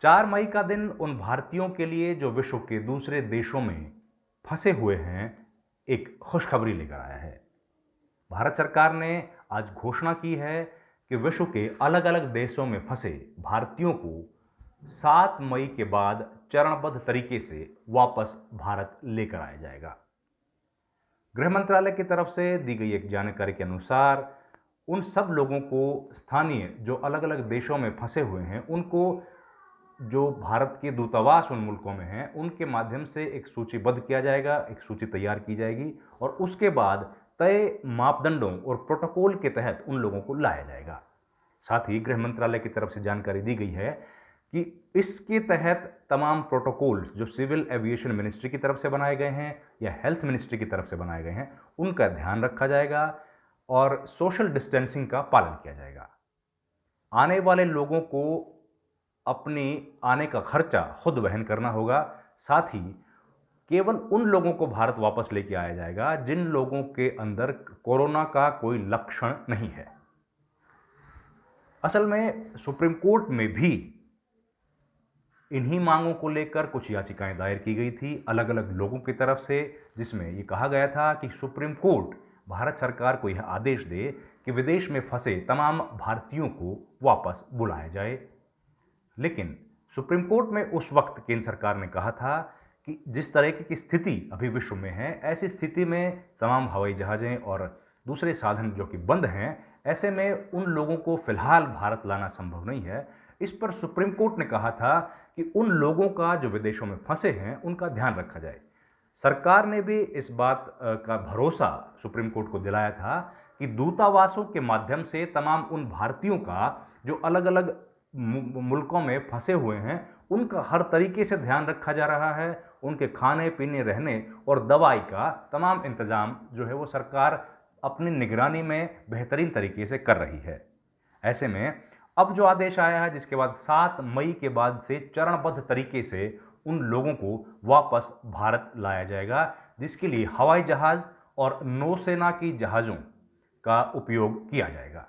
4 मई का दिन उन भारतीयों के लिए जो विश्व के दूसरे देशों में फंसे हुए हैं, एक खुशखबरी लेकर आया है। भारत सरकार ने आज घोषणा की है कि विश्व के अलग-अलग देशों में फंसे भारतीयों को 7 मई के बाद चरणबद्ध तरीके से वापस भारत लेकर आया जाएगा। गृह मंत्रालय की तरफ से दी गई एक जानकारी के अनुसार उन सब लोगों को स्थानीय जो अलग-अलग देशों में फंसे हुए हैं, उनको जो भारत के दूतावास उन मुल्कों में हैं, उनके माध्यम से एक सूचीबद्ध किया जाएगा, एक सूची तैयार की जाएगी और उसके बाद तय मापदंडों और प्रोटोकॉल के तहत उन लोगों को लाया जाएगा। साथ ही गृह मंत्रालय की तरफ से जानकारी दी गई है कि इसके तहत तमाम प्रोटोकॉल जो सिविल एविएशन मिनिस्ट्री की तरफ से बनाए गए हैं या हेल्थ मिनिस्ट्री की तरफ से बनाए गए हैं, उनका ध्यान रखा जाएगा और सोशल डिस्टेंसिंग का पालन किया जाएगा। आने वाले लोगों को अपनी आने का खर्चा खुद वहन करना होगा। साथ ही केवल उन लोगों को भारत वापस लेके आया जाएगा जिन लोगों के अंदर कोरोना का कोई लक्षण नहीं है। असल में सुप्रीम कोर्ट में भी इन्हीं मांगों को लेकर कुछ याचिकाएं दायर की गई थी अलग अलग लोगों की तरफ से, जिसमें यह कहा गया था कि सुप्रीम कोर्ट भारत सरकार को यह आदेश दे कि विदेश में फंसे तमाम भारतीयों को वापस बुलाया जाए। लेकिन सुप्रीम कोर्ट में उस वक्त केंद्र सरकार ने कहा था कि जिस तरह की स्थिति अभी विश्व में है, ऐसी स्थिति में तमाम हवाई जहाज़ें और दूसरे साधन जो कि बंद हैं, ऐसे में उन लोगों को फिलहाल भारत लाना संभव नहीं है। इस पर सुप्रीम कोर्ट ने कहा था कि उन लोगों का जो विदेशों में फंसे हैं, उनका ध्यान रखा जाए। सरकार ने भी इस बात का भरोसा सुप्रीम कोर्ट को दिलाया था कि दूतावासों के माध्यम से तमाम उन भारतीयों का जो अलग अलग मुल्कों में फंसे हुए हैं, उनका हर तरीके से ध्यान रखा जा रहा है। उनके खाने पीने रहने और दवाई का तमाम इंतजाम जो है वो सरकार अपनी निगरानी में बेहतरीन तरीके से कर रही है। ऐसे में अब जो आदेश आया है, जिसके बाद 7 मई के बाद से चरणबद्ध तरीके से उन लोगों को वापस भारत लाया जाएगा, जिसके लिए हवाई जहाज और नौसेना की जहाज़ों का उपयोग किया जाएगा।